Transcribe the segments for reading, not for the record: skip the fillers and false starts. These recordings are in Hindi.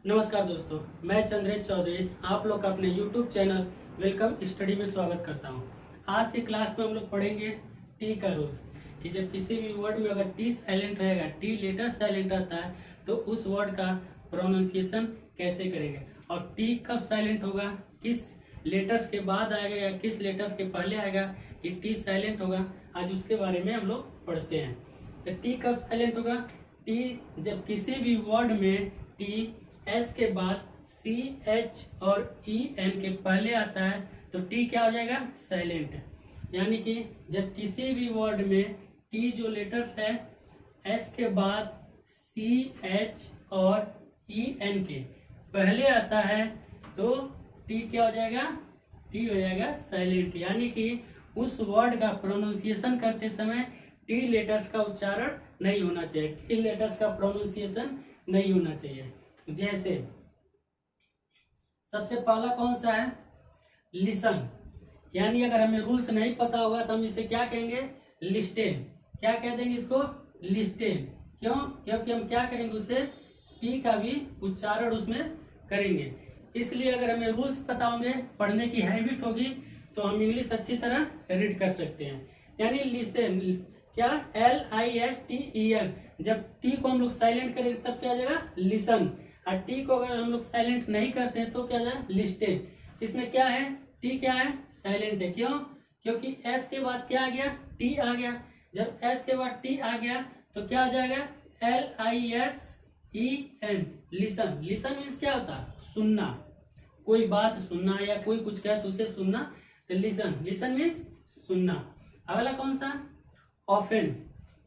नमस्कार दोस्तों, मैं चंद्रेश चौधरी आप लोग का अपने YouTube चैनल वेलकम स्टडी में स्वागत करता हूं। आज की क्लास में हम लोग पढ़ेंगे टी का रूल्स कि जब किसी भी वर्ड में अगर टी साइलेंट रहेगा, टी लेटर साइलेंट रहता है तो उस वर्ड का प्रोनाउंसिएशन कैसे करेंगे और टी कब साइलेंट होगा, किस लेटर्स के बाद आएगा या किस लेटर्स के पहले आएगा कि टी साइलेंट होगा। आज उसके बारे में हम लोग पढ़ते हैं। तो टी कब साइलेंट होगा? टी जब किसी भी वर्ड में टी एस के बाद सी एच और ई एन के पहले आता है तो टी क्या हो जाएगा? साइलेंट। यानी कि जब किसी भी वर्ड में टी जो लेटर्स है एस के बाद सी एच और ई एन के पहले आता है तो टी क्या हो जाएगा? टी हो जाएगा साइलेंट। यानी कि उस वर्ड का प्रोनाउंसिएशन करते समय टी लेटर्स का उच्चारण नहीं होना चाहिए, टी लेटर्स का प्रोनाउंसिएशन नहीं होना चाहिए। जैसे सबसे पहला कौन सा है? लिसन। यानी अगर हमें रूल्स नहीं पता होगा तो हम इसे क्या कहेंगे? लिस्टेन। क्या कह देंगे इसको? लिस्टेन। क्यों? क्योंकि हम क्या करेंगे? उसे टी का भी उच्चारण उसमें करेंगे। इसलिए अगर हमें रूल्स पता होंगे, पढ़ने की हैबिट होगी तो हम इंग्लिश अच्छी तरह रीड कर सकते हैं। यानी लिसन क्या? LISTEN। जब टी को हम लोग साइलेंट करेंगे तब क्या हो जाएगा? लिसन। और टी को अगर हम लोग साइलेंट नहीं करते हैं तो क्या जाए? लिस्टेन। इसमें क्या है? टी क्या है? साइलेंट है। क्यों? क्योंकि एस के बाद क्या आ गया? टी आ गया। जब एस के बाद टी आ गया तो क्या आ जाएगा? LISEN। लिसन। लिसन मीन्स क्या होता है? सुनना। कोई बात सुनना या कोई कुछ कहे तो उसे सुनना, तो लिसन। लिसन मीन्स सुनना। अगला कौन सा? ऑफेन।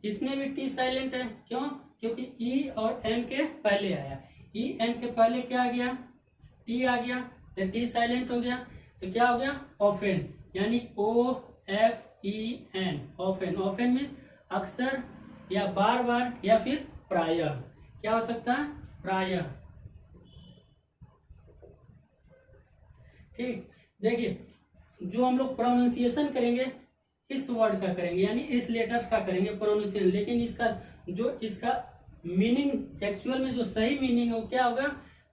इसमें भी टी साइलेंट है। क्यों? क्योंकि ई और एन के पहले आया। ई एन के पहले क्या आ गया? टी आ गया तो टी साइलेंट हो गया। तो क्या हो गया? ऑफेन। यानी OFEN। ऑफेन। ऑफेन मीन्स अक्सर या बार बार या फिर प्रायः। क्या हो सकता है? प्रायः। ठीक। देखिए, जो हम लोग प्रोनाउंसिएशन करेंगे इस वर्ड का करेंगे, यानी इस लेटर्स का करेंगे प्रोनाउंसिएशन, लेकिन इसका मीनिंग एक्चुअल में जो सही मीनिंग है वो क्या होगा?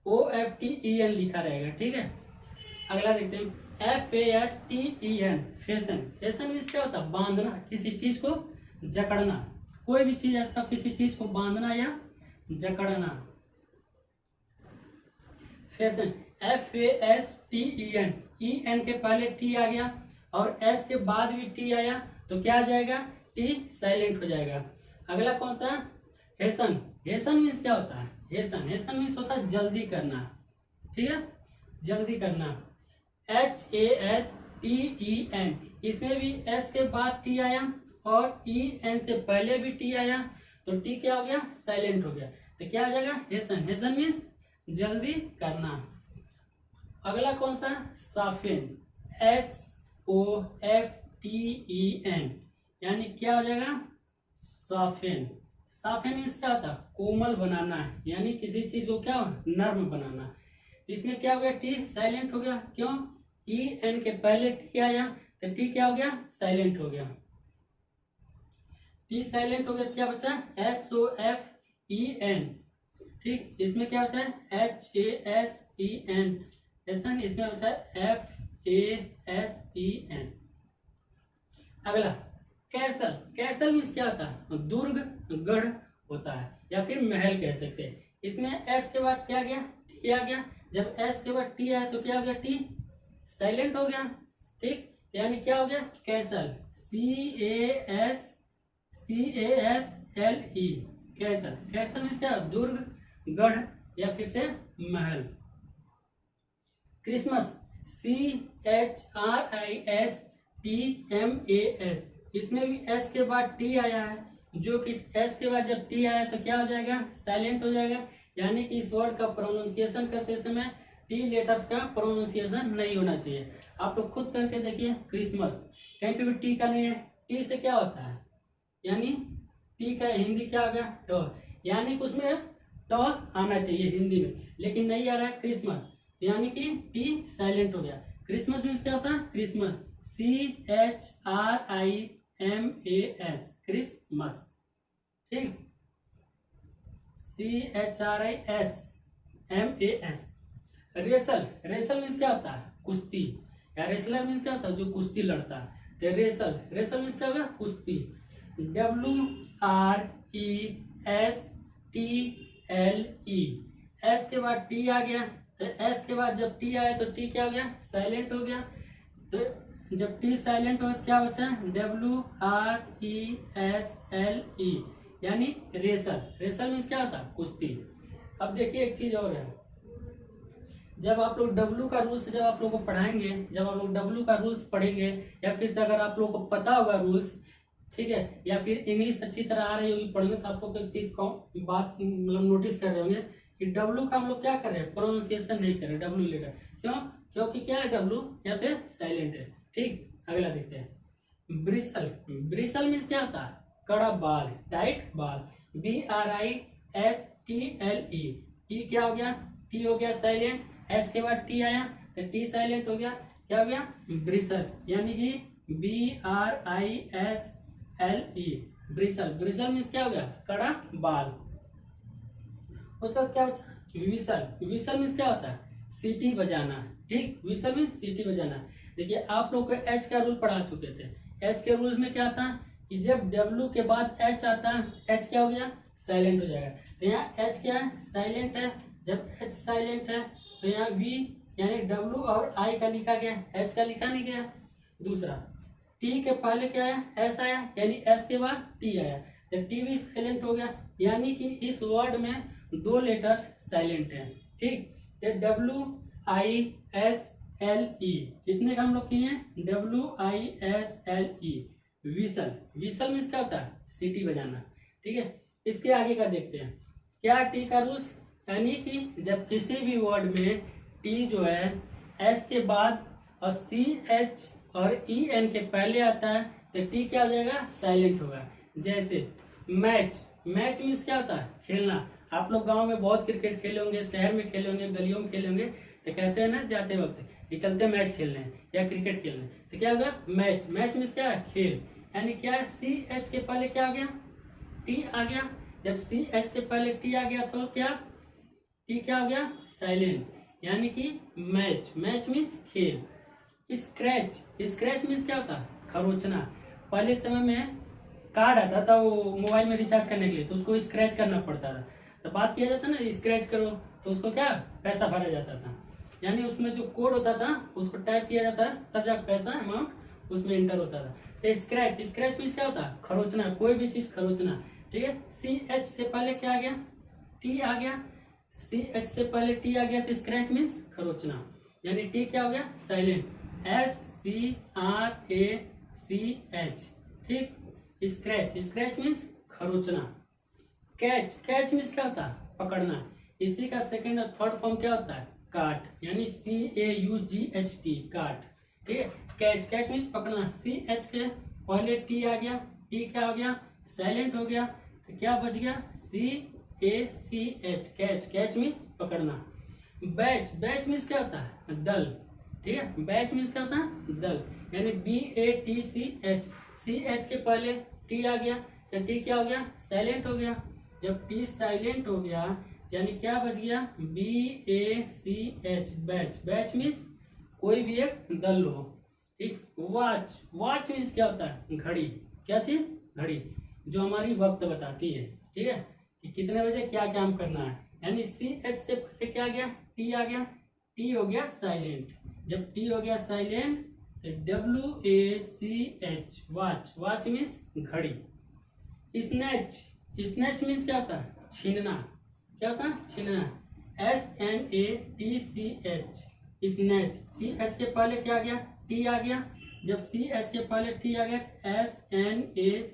OFTEN लिखा रहेगा। ठीक है। अगला देखते हैं, FASTEN। फैशन। फैशन मीन्स क्या होता है? बांधना, किसी चीज को जकड़ना। कोई भी चीज ऐसा, किसी चीज को बांधना या जकड़ना। फैशन। FASTEN। EN के पहले टी आ गया और एस के बाद भी टी आया तो क्या आ जाएगा? टी साइलेंट हो जाएगा। अगला कौन सा? हेसन। हेसन मीन्स क्या होता है? हेसन। हेसन मीन्स होता है जल्दी करना। ठीक है, जल्दी करना। HASTEN। इसमें भी एस के बाद टी आया और EN से पहले भी टी आया तो टी क्या हो गया? साइलेंट हो गया। तो क्या आ जाएगा? हेसन। हेसन मीन्स जल्दी करना। अगला कौन सा? साफेन। SOFTEN। यानी क्या हो जाएगा? साफेन। साफेन मीन्स क्या होता है? कोमल बनाना, यानी किसी चीज को क्या नर्म बनाना। तो इसमें क्या हो गया? टी साइलेंट हो गया। क्यों? EN के पहले टी आया तो टी क्या हो गया? साइलेंट हो गया। टी साइलेंट हो गया तो क्या बचा? SOFEN। ठीक। इसमें क्या बचा? HASEN। इसमें बचा FASEN। अगला कैसल। कैसल मीन्स क्या होता है? दुर्ग, गढ़ होता है या फिर महल कह सकते हैं। इसमें एस के बाद क्या गया? टी आ गया। जब एस के बाद टी आया तो क्या हो गया? टी साइलेंट हो गया। ठीक। यानी क्या हो गया? Castle. CASLE। Castle. Castle means क्या? दुर्ग, गढ़ या फिर से महल। क्रिसमस। CHRISTMAS। इसमें भी एस के बाद टी आया है, जो कि एस के बाद जब टी आया तो क्या हो जाएगा? साइलेंट हो जाएगा। यानी कि इस वर्ड का प्रोनाउंसिएशन करते समय टी लेटर्स का प्रोनाउंसिएशन नहीं होना चाहिए। आप लोग खुद करके देखिए। क्रिसमस कहीं पे भी टी का नहीं है। टी से क्या होता है? यानी टी का हिंदी क्या आ गया? ट। यानी कि उसमें ट आना चाहिए हिंदी में, लेकिन नहीं आ रहा है। क्रिसमस यानी कि टी साइलेंट हो गया। क्रिसमस मीन्स क्या होता है? क्रिसमस। CHRIMAS। क्रिसमस। ठीक। CHRISMAS। MAS। Wrestle, wrestle means क्या होता है? कुश्ती। या रेसलर मीन्स क्या होता है? जो कुश्ती लड़ता है। तो रेसल, रेसल मीन्स क्या होगा? कुश्ती। WRESTLE, एस के बाद टी आ गया, तो एस के बाद जब टी आया तो टी क्या हो गया? साइलेंट हो गया। तो जब टी साइलेंट हो क्या बचा? WRESLE, यानी रेसल। रेसल मीन्स क्या होता है? कुश्ती। अब देखिए एक चीज और है, जब आप लोग डब्लू का रूल्स जब आप लोग को पढ़ाएंगे, जब आप लोग डब्लू का रूल्स पढ़ेंगे, या फिर से अगर आप लोग को पता होगा रूल्स, ठीक है, या फिर इंग्लिश अच्छी तरह आ रही होगी पढ़ने, तो आप लोग एक चीज को बात मतलब नोटिस कर रहे होंगे कि डब्लू का हम लोग क्या कर रहे हैं? प्रोनाउंसिएशन नहीं कर रहे डब्लू लेटर। क्यों? क्योंकि क्या है? डब्लू यहाँ पे साइलेंट है। ठीक, अगला देखते हैं। ब्रिसल, ब्रिसल मीन्स क्या होता है? कड़ा बाल, टाइट बाल। BRISTLE, टी क्या हो गया? टी हो गया साइलेंट, एस के बाद टी आया तो टी साइलेंट हो गया, क्या हो गया? ब्रिसल, यानी कि BRISLE, ब्रिसल। ब्रिसल मीन्स क्या हो गया? कड़ा बाल। उसका क्या बचा? विसल, विसल मीन्स क्या होता है? सीटी बजाना। ठीक, विसल मीन्स सीटी बजाना। देखिए आप लोग को एच का रूल पढ़ा चुके थे। एच के रूल्स में क्या आता है कि जब डब्ल्यू के बाद एच आता है, एच क्या हो गया? साइलेंट हो जाएगा। तो यहाँ एच क्या है? साइलेंट है। जब एच साइलेंट है तो यहाँ वी यानी डब्ल्यू और आई का लिखा गया, एच का लिखा नहीं गया। दूसरा, टी के पहले क्या आया? एस आया, यानी एस के बाद टी आया, तो टी भी साइलेंट हो गया, यानी कि इस वर्ड में दो लेटर्स साइलेंट हैं। ठीक, तो WISLE कितने का हम लोग किए हैं? WISLE, whistle. विसल मीन्स क्या होता है? सीटी बजाना। ठीक है, इसके आगे का देखते हैं। क्या टी का रूल्स? यानी कि जब किसी भी वर्ड में टी जो है एस के बाद और CH और EN के पहले आता है तो टी क्या हो जाएगा? साइलेंट होगा। जैसे मैच, मैच मीन्स क्या होता है? खेलना। आप लोग गांव में बहुत क्रिकेट खेले होंगे, शहर में खेले होंगे, गलियों में खेले होंगे, तो कहते हैं ना जाते वक्त कि चलते मैच खेलने या क्रिकेट खेलने, तो क्या होगा? मैच। मैच मीन्स क्या है? खेल। यानी क्या है? CH के पहले क्या आ गया? टी आ गया। जब CH के पहले टी आ गया तो क्या? टी क्या हो गया? साइलेंट, यानी कि मैच। मैच मीन्स खेल। स्क्रैच, स्क्रैच मीन्स क्या होता है? खरोचना। पहले के समय में कार्ड आता था वो मोबाइल में रिचार्ज करने के लिए, तो उसको स्क्रैच करना पड़ता था, तो बात किया जाता ना स्क्रैच करो, तो उसको क्या? पैसा भरा जाता था, यानी उसमें जो कोड होता था उसको टाइप किया जाता है, तब जाकर पैसा अमाउंट उसमें एंटर होता था। तो स्क्रैच, स्क्रैच मीन्स क्या होता है? खरोचना, कोई भी चीज खरोचना। ठीक है, CH से पहले क्या आ गया? टी आ गया। CH से पहले टी आ गया तो स्क्रैच मीन्स खरोचना, यानी टी क्या हो गया? साइलेंट। SCRACH। ठीक, स्क्रैच, स्क्रैच मीन्स खरोचना। कैच, कैच मीन्स क्या होता है? पकड़ना। इसी का सेकंड और थर्ड फॉर्म क्या होता है? काट, यानी CAUGHT, काट। ठीक है, कैच, कैच मीन्स पकड़ना। CH के पहले टी आ गया, टी क्या हो गया? साइलेंट हो गया, तो क्या बच गया? CACH, catch. कैच मीन्स पकड़ना। बैच, बैच मीन्स क्या होता है? दल। ठीक है, बैच मीन्स क्या होता है? दल, यानी BATCH। CH के पहले टी आ गया तो टी क्या हो गया? साइलेंट हो गया। जब टी साइलेंट हो गया यानी क्या बच गया? BACH, batch. बैच मीन्स कोई भी एक दल हो। ठीक, वॉच, वॉच मीन्स क्या होता है? घड़ी। क्या चीज? घड़ी, जो हमारी वक्त बताती है। ठीक है, कि कितने बजे क्या काम करना है। यानी CH से पहले क्या आ गया? टी आ गया, टी हो गया साइलेंट। जब टी हो गया साइलेंट तो WACH, वॉच। वॉच मीन्स घड़ी। स्नैच, स्नैच मीन्स क्या होता है? छीनना। क्या होता है? छीनना। SNATCH, snatch. CH के पहले क्या आ गया? टी आ गया। जब CH के पहले टी आ गया SNACH,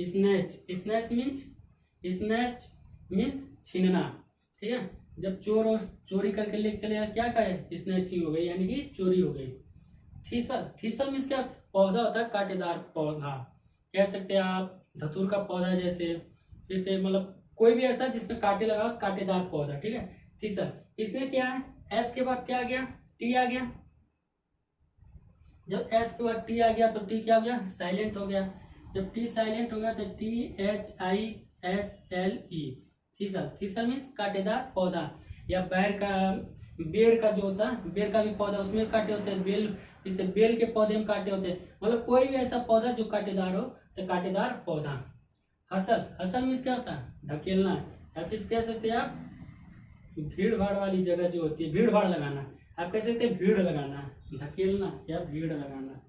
snatch. Snatch means, snatch means छीनना। ठीक है, जब चोर चोरी करके लेके चले गया क्या कहे? स्नैचिंग हो गई, यानी कि चोरी हो गई। थीसल, थीसल मीन्स क्या? पौधा होता है कांटेदार पौधा, कह सकते हैं आप धतूर का पौधा, जैसे फिर से मतलब कोई भी ऐसा जिसमें कांटे लगा हो, कांटेदार पौधा। ठीक है, थीसल। इसमें क्या है? एस के बाद क्या आ गया? टी आ गया। जब एस के बाद टी आ गया तो टी क्या हो गया? साइलेंट हो गया। जब टी साइलेंट हो गया तो THISLE, थीसल, थीसल मीन्स कांटेदार पौधा। या बेर का जो होता है, बेर का भी पौधा, उसमें कांटे होते हैं। बेल, इससे बेल के पौधे में कांटे होते हैं। मतलब कोई भी ऐसा पौधा जो कांटेदार हो तो कांटेदार पौधा। हसल, हसल मीन्स क्या होता है, धकेलना। या फिर कह सकते हैं आप भीड़ भाड़ वाली जगह जो होती है, भीड़ भाड़ लगाना, आप कह सकते हैं भीड़ लगाना, धकेलना या भीड़ लगाना।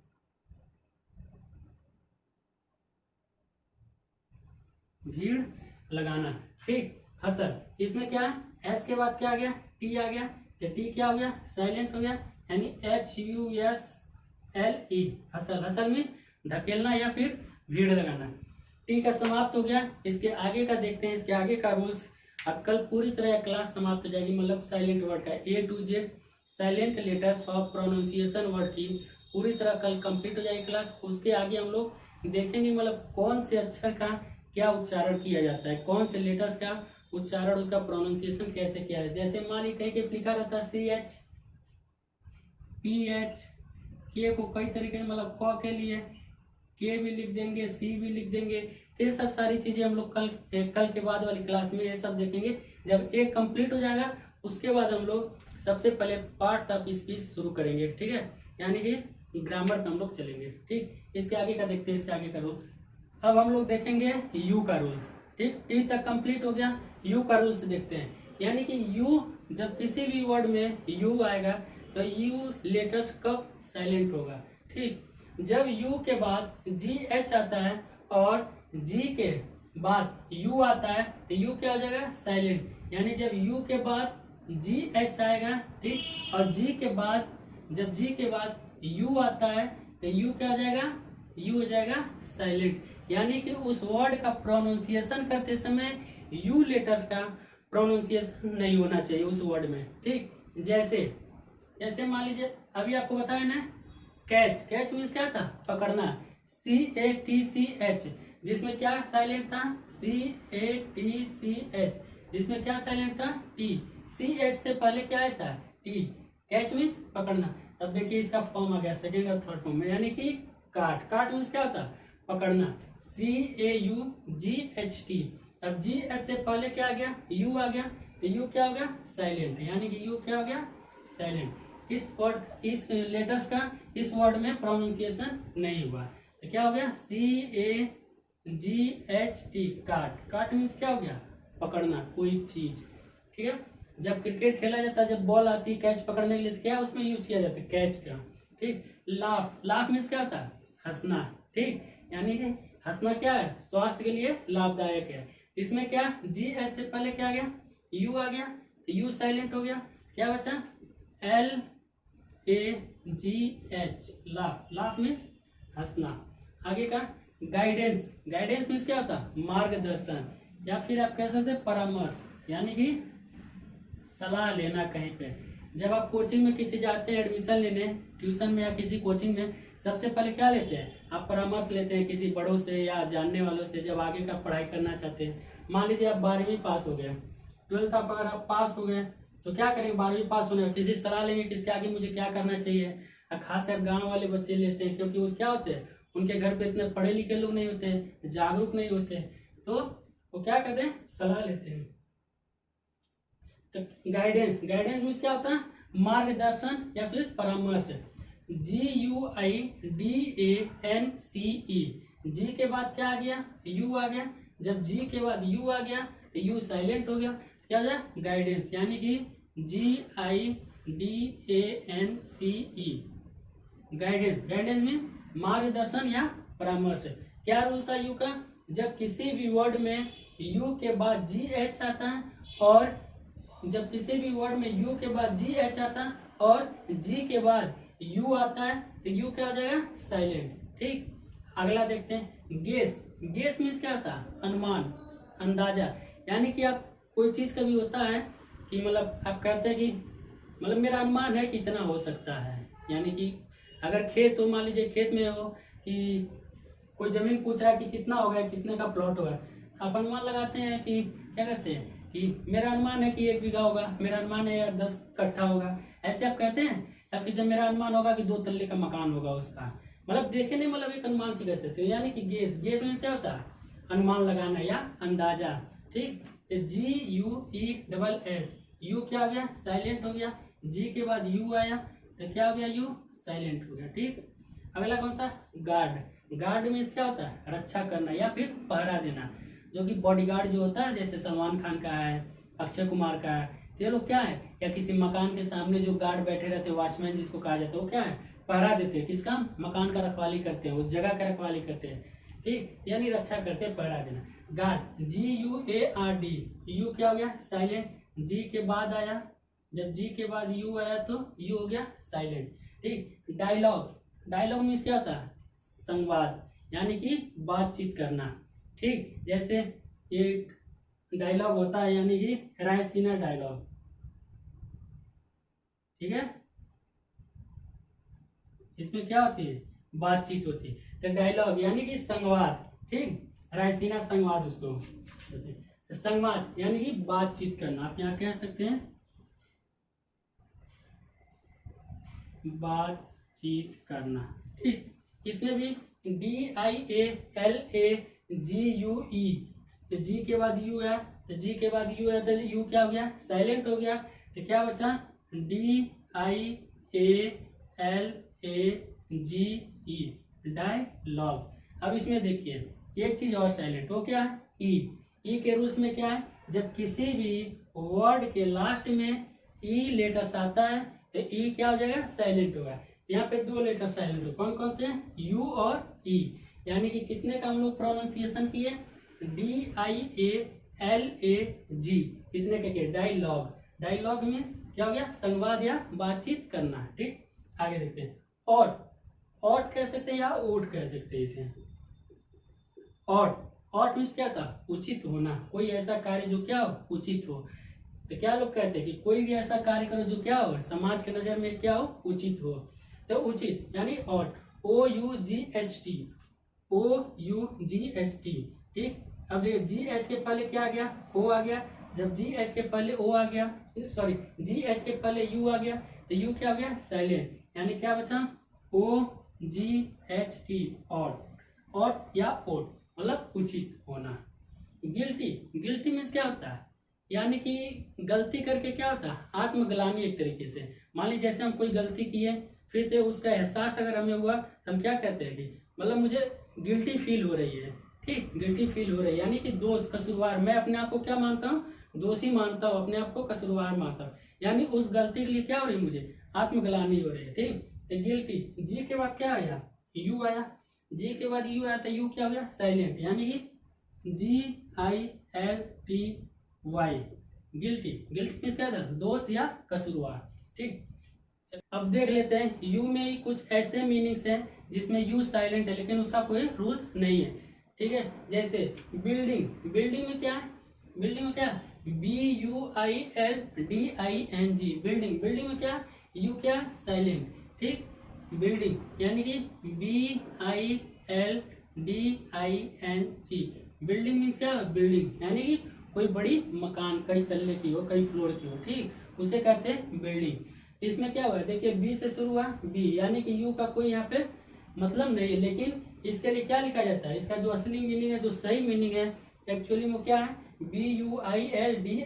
भीड़ लगाना, ठीक। हसल, इसमें क्या है, एस के बाद क्या आ गया, टी आ गया, तो टी क्या हो गया, साइलेंट हो गया, यानी HUSLE, हसल। हसल में धकेलना या फिर भीड़ लगाना। टी का समाप्त हो गया। इसके आगे का देखते हैं, इसके आगे का रूल्स। अब कल पूरी तरह क्लास समाप्त हो जाएगी, मतलब साइलेंट वर्ड का A to Z silent letters of pronunciation word की पूरी तरह कल कंप्लीट हो जाएगी क्लास। उसके आगे हम लोग देखेंगे मतलब कौन से अक्षर का क्या उच्चारण किया जाता है, कौन से लेटर्स का उच्चारण, उसका प्रोनाउंसिएशन कैसे किया है। जैसे मान ली कहीं के लिखा रहता है CH, PH, के को कई तरीके से, मतलब क के लिए के भी लिख देंगे, सी भी लिख देंगे। तो ये सब सारी चीजें हम लोग कल के बाद वाली क्लास में ये सब देखेंगे। जब एक कंप्लीट हो जाएगा उसके बाद हम लोग सबसे पहले पार्ट ऑफ स्पीच शुरू करेंगे, ठीक है, यानी कि ग्रामर पे हम लोग चलेंगे, ठीक। इसके आगे का देखते हैं, इसके आगे का रूल्स। अब हम लोग देखेंगे यू का रूल्स, ठीक। टी तक कंप्लीट हो गया, यू का रूल्स देखते हैं। यानी कि यू, जब किसी भी वर्ड में यू आएगा तो यू लेटर्स कब साइलेंट होगा, ठीक। जब यू के बाद GH आता है और जी के बाद यू आता है तो यू क्या हो जाएगा, साइलेंट। यानी जब यू के बाद GH आएगा, ठीक, और जी के बाद, जब जी के बाद यू आता है तो यू क्या हो जाएगा, यू हो जाएगा साइलेंट। यानी कि उस वर्ड का प्रोनाउंसिएशन करते समय यू लेटर्स का प्रोनाउंसिएशन नहीं होना चाहिए उस वर्ड में, ठीक। जैसे मान लीजिए अभी आपको बताया ना, कैच, कैच मीन्स क्या था, पकड़ना, CATCH, जिसमें क्या साइलेंट था, CATCH, जिसमें क्या साइलेंट था, T। CH से पहले क्या आया था, T। कैच मीन्स पकड़ना। तब देखिए इसका फॉर्म आ गया सेकेंड और थर्ड फॉर्म में, यानी कि काट, काट मीन्स क्या होता, पकड़ना, CAUGHT। अब GH से पहले क्या आ गया, U आ गया, तो U क्या हो गया, साइलेंट, यानी कि U क्या हो गया, साइलेंट। इस वर्ड, इस लेटर्स का इस वर्ड में प्रोनाउंसिएशन नहीं हुआ तो क्या हो गया, CAGHT, काट। काट मीन्स क्या हो गया, पकड़ना कोई चीज, ठीक है। जब क्रिकेट खेला जाता है, जब बॉल आती है कैच पकड़ने के लिए, क्या उसमें यूज किया जाता है, कैच का, ठीक। लाफ, लाफ मीन्स क्या होता है, हंसना, ठीक। यानी कि हंसना क्या है, स्वास्थ्य के लिए लाभदायक है। इसमें क्या, GH से पहले क्या आ गया, U आ गया, तो U साइलेंट हो गया, क्या बचा, LAGH, लाफ। लाफ मीन्स हंसना। आगे का गाइडेंस, गाइडेंस मीन्स क्या होता, मार्गदर्शन, या फिर आप कह सकते हैं परामर्श, यानी कि सलाह लेना कहीं पे। जब आप कोचिंग में किसी जाते हैं एडमिशन लेने, ट्यूशन में या किसी कोचिंग में, सबसे पहले क्या लेते हैं, आप परामर्श लेते हैं किसी बड़ों से या जानने वालों से, जब आगे का पढ़ाई करना चाहते हैं। मान लीजिए आप 12वीं पास हो गए, 12th आप अगर आप पास हो गए तो क्या करेंगे, 12वीं पास होने किसी सलाह लेंगे, किसके आगे मुझे क्या करना चाहिए। खास कर गाँव वाले बच्चे लेते हैं, क्योंकि वो क्या होते हैं, उनके घर पे इतने पढ़े लिखे लोग नहीं होते, जागरूक नहीं होते, तो वो क्या करते हैं, सलाह लेते हैं। तो गाइडेंस, गाइडेंस मीन्स क्या होता है, मार्गदर्शन या फिर परामर्श। GUIDANCE, जी के बाद क्या आ गया, यू आ गया, जब जी के बाद यू आ गया तो यू साइलेंट हो गया, क्या हो गया, गाइडेंस, यानी कि GIDANCE, गाइडेंस। गाइडेंस मीन मार्गदर्शन या परामर्श। क्या रूल था यू का, जब किसी भी वर्ड में यू के बाद GH आता है, और जब किसी भी वर्ड में यू के बाद GH आता है और जी के बाद यू आता है तो यू क्या हो जाएगा, साइलेंट, ठीक। अगला देखते हैं गेस। गेस मीन्स क्या होता है, अनुमान, अंदाजा। यानी कि आप कोई चीज कभी होता है कि मतलब आप कहते हैं कि मतलब मेरा अनुमान है कि इतना हो सकता है। यानी कि अगर खेत हो, मान लीजिए खेत में हो कि कोई जमीन पूछ रहा है कि कितना होगा, कितने का प्लॉट होगा, आप अनुमान लगाते हैं कि क्या करते हैं कि मेरा अनुमान है कि 1 बीघा होगा, मेरा अनुमान है 10 कट्ठा होगा, ऐसे आप कहते हैं। या फिर जब मेरा अनुमान होगा कि 2 तल्ले का मकान होगा उसका, मतलब देखे नहीं, मतलब एक अनुमान से कहते थे। यानी कि गेस, गेस मीन्स क्या होता है, अनुमान लगाना या अंदाजा, ठीक। तो GUESS, यू क्या हो गया, साइलेंट हो गया। जी के बाद यू आया तो क्या हो गया, यू साइलेंट हो गया। ठीक, अगला कौन सा, गार्ड। गार्ड में क्या होता है, रक्षा करना या फिर पहरा देना, जो कि बॉडीगार्ड जो होता है, जैसे सलमान खान का है, अक्षय कुमार का है, तो ये लोग क्या है, या किसी मकान के सामने जो गार्ड बैठे रहते हैं, वॉचमैन जिसको कहा जाता है, वो क्या है, पहरा देते हैं। किसका, मकान का रखवाली करते हैं, उस जगह का रखवाली करते हैं। ठीक, यानी रक्षा करते हैं, पहरा देना। गार्ड, GUARD, यू क्या हो गया, साइलेंट। जी के बाद आया, जब जी के बाद यू आया तो यू हो गया साइलेंट। ठीक, डायलॉग, डायलॉग मीन्स क्या होता है, संवाद, यानी कि बातचीत करना। ठीक, जैसे एक डायलॉग होता है, यानी कि रायसीना डायलॉग। ठीक है, इसमें क्या होती है, बातचीत होती है। तो डायलॉग यानी कि संवाद। ठीक, रायसीना संवाद उसको बोलते हैं। तो संवाद यानी कि बातचीत करना, आप यहाँ कह सकते हैं बातचीत करना। ठीक, इसमें भी DIALAGUE, तो जी के बाद यू है, तो जी के बाद यू है तो यू क्या हो गया, साइलेंट हो गया। तो क्या बचा, DIALAGE, डायलॉग। अब इसमें देखिए एक चीज और साइलेंट हो, क्या है, ई के रूल्स में क्या है, जब किसी भी वर्ड के लास्ट में ई लेटर्स आता है तो ई क्या हो जाएगा, साइलेंट होगा। यहाँ पे दो लेटर साइलेंट हो, कौन कौन से, यू और ई, यानी कि कितने का हम लोग प्रोनाउंसिएशन किए, DIALAG, इतने के डायलॉग। डायलॉग मीन्स क्या हो गया, संवाद या बातचीत करना। ठीक, आगे देखते हैं। ऑट कह सकते हैं या ओट कह सकते हैं इसे। ऑट मीन्स क्या था, उचित होना, कोई ऐसा कार्य जो क्या हो, उचित हो। तो क्या लोग कहते हैं कि कोई भी ऐसा कार्य करो जो क्या हो, समाज के नजर में क्या हो, उचित हो। तो उचित यानी ऑट, OUGHT, OUGHT। ठीक, अब देखिए GH के पहले क्या आ गया, O आ गया। जब GH के पहले O आ गया, सॉरी GH के पहले U आ गया तो U क्या हो गया, साइलेंट, यानी क्या बचा, OGHT, ऑट या ओट, मतलब उचित होना। गिल्टी मीन्स क्या होता है, यानी कि गलती करके क्या होता है, आत्मग्लानि एक तरीके से। मान लीजिए जैसे हम कोई गलती किए, फिर से उसका एहसास अगर हमें हुआ तो हम क्या कहते हैं कि मतलब मुझे गिल्टी फील हो रही है। ठीक, गिल्टी फील हो रही है, यानी कि दोष, कसूरवार, मैं अपने आप को क्या मानता हूँ, दोषी मानता हूँ, अपने आप को कसूरवार मानता हूँ, यानी उस गलती के लिए क्या हो रही है, मुझे आत्मग्लानि हो रही है। ठीक, तो गिल्टी। जी के बाद क्या आया, यू आया। जी के बाद यू आया तो यू क्या हो गया, साइलेंट, यानी कि GILTY, गिल्टी। गिल्टी मीन्स क्या था, दोष या कसूरवार। ठीक, अब देख लेते हैं, यू में कुछ ऐसे मीनिंग्स हैं जिसमें यू साइलेंट है लेकिन उसका कोई रूल्स नहीं है। ठीक है, जैसे बिल्डिंग, बिल्डिंग में क्या है, बिल्डिंग में क्या, BUILDING, बिल्डिंग। बिल्डिंग में क्या, यू क्या, साइलेंट। ठीक, बिल्डिंग यानी कि BILDING, बिल्डिंग मीन्स क्या, बिल्डिंग, यानी कि कोई बड़ी मकान, कई तल्ले की हो, कई फ्लोर की हो। ठीक, उसे कहते हैं बिल्डिंग। तो इसमें क्या हुआ, देखिए बी से शुरू हुआ, बी, यानी कि यू का कोई यहाँ पे मतलब नहीं है, लेकिन इसके लिए क्या लिखा जाता है, इसका जो असली मीनिंग है, जो सही मीनिंग है एक्चुअली वो क्या है, BUILDING,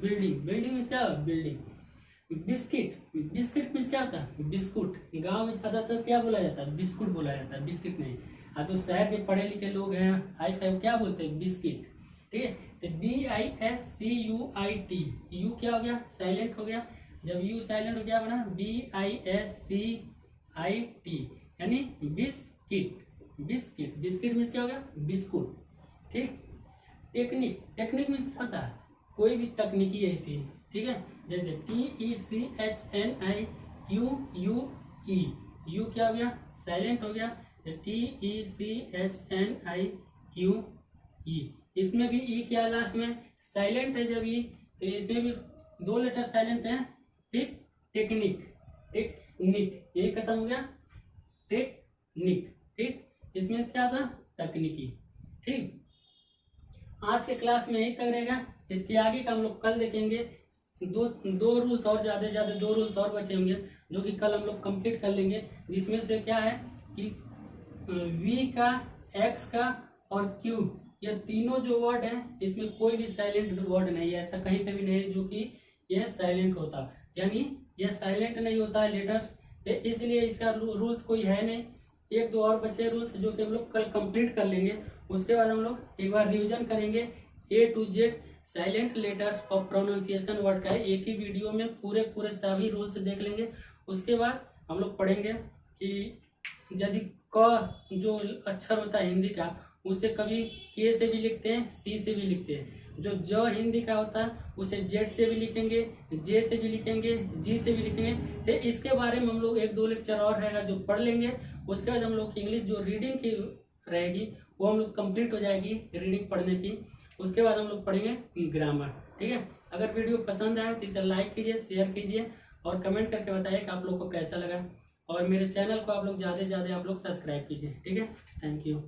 बिल्डिंग। बिल्डिंग मीन्स क्या, बिल्डिंग। बिस्किट, बिस्किट मीन्स क्या होता है, बिस्कुट। गांव में ज्यादातर क्या बोला जाता है, बिस्कुट बोला जाता है, बिस्किट नहीं। हाँ, तो शहर के पढ़े लिखे लोग हैं, हाई फाई, क्या बोलते हैं, बिस्किट। ठीक है, तो BISCUIT, यू क्या हो गया, साइलेंट हो गया। जब यू साइलेंट हो गया बना BISCIT, यानी बिस्किट। बिस्किट, बिस्किट मीन्स क्या हो गया, बिस्कुट। ठीक, टेक्निक, टेक्निक मीन्स क्या होता है, कोई भी तकनीकी ऐसी। ठीक है, जैसे TECHNIQUE, यू क्या हो गया, साइलेंट हो गया। तो TECHNIQE, इसमें भी ई क्या लास्ट में, साइलेंट है जब ई, तो इसमें भी दो लेटर साइलेंट है। ठीक, टेक्निक, टेक्निक, ये खत्म हो गया, टेक्निक। ठीक, इसमें क्या था, तकनीकी। ठीक, आज के क्लास में यही तक रहेगा, इसके आगे का हम लोग कल देखेंगे। दो रूल्स और ज्यादा दो रूल्स और बचे होंगे जो कि कल हम लोग कंप्लीट कर लेंगे, जिसमें से क्या है कि V का, X का और Q, ये तीनों जो वर्ड है इसमें कोई भी साइलेंट वर्ड नहीं है, ऐसा कहीं पे भी नहीं है जो कि ये साइलेंट होता, यानी ये साइलेंट नहीं होता है लेटर्स। तो इसलिए इसका रूल्स कोई है नहीं। एक दो और बचे रूल्स जो कि हम लोग कल कंप्लीट कर लेंगे। उसके बाद हम लोग एक बार रिवीजन करेंगे A to Z silent letters of pronunciation word का है, एक ही वीडियो में पूरे पूरे सभी रूल्स देख लेंगे। उसके बाद हम लोग पढ़ेंगे कि यदि क जो अक्षर होता है हिंदी का उसे कभी के से भी लिखते हैं, सी से भी लिखते हैं। जो ज हिंदी का होता है उसे जेड से भी लिखेंगे, जे से भी लिखेंगे, जी से भी लिखेंगे। तो इसके बारे में हम लोग एक दो लेक्चर और रहेगा जो पढ़ लेंगे। उसके बाद हम लोग इंग्लिश जो रीडिंग की रहेगी वो हम लोग कंप्लीट हो जाएगी रीडिंग पढ़ने की। उसके बाद हम लोग पढ़ेंगे ग्रामर। ठीक है, अगर वीडियो पसंद आए तो इसे लाइक कीजिए, शेयर कीजिए और कमेंट करके बताइए कि आप लोग को कैसा लगा। और मेरे चैनल को आप लोग ज़्यादा से ज़्यादा आप लोग सब्सक्राइब कीजिए। ठीक है, थैंक यू।